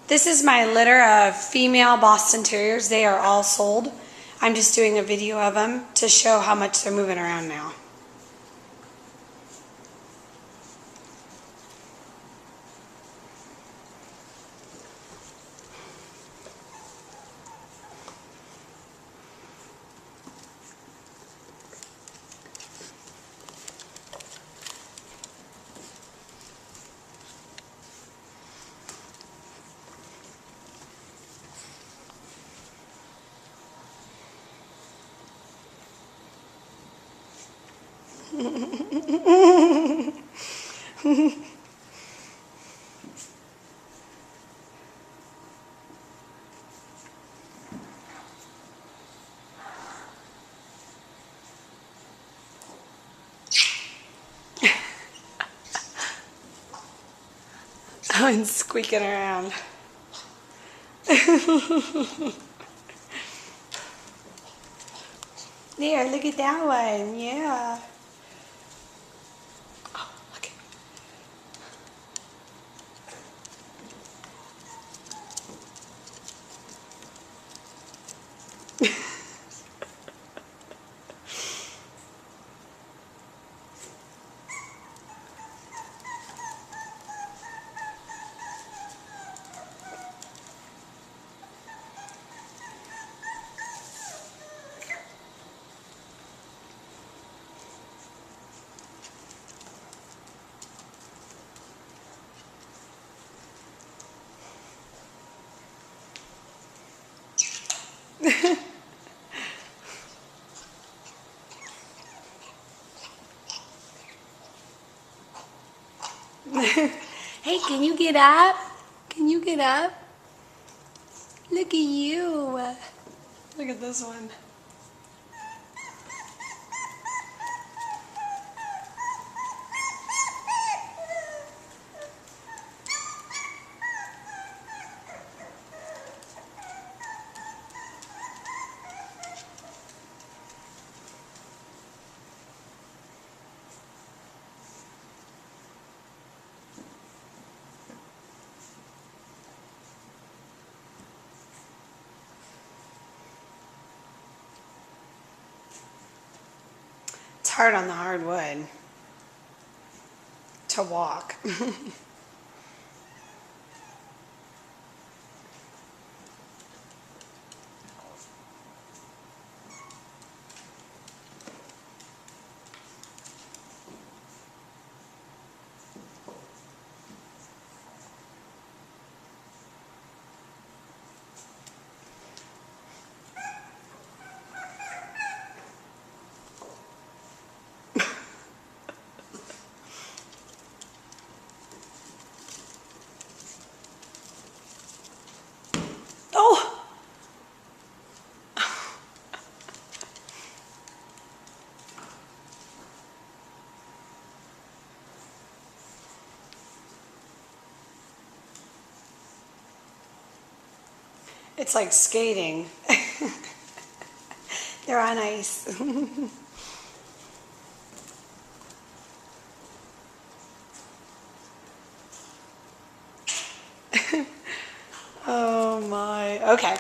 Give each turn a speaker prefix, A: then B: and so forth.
A: This is my litter of female Boston Terriers. They are all sold. I'm just doing a video of them to show how much they're moving around now. Oh, and squeaking around. There, look at that one. Yeah. Oh, look at Hey, can you get up? Can you get up? Look at you. Look at this one. It's hard on the hardwood to walk. Oh! It's like skating. They're on ice. Oh my. Okay.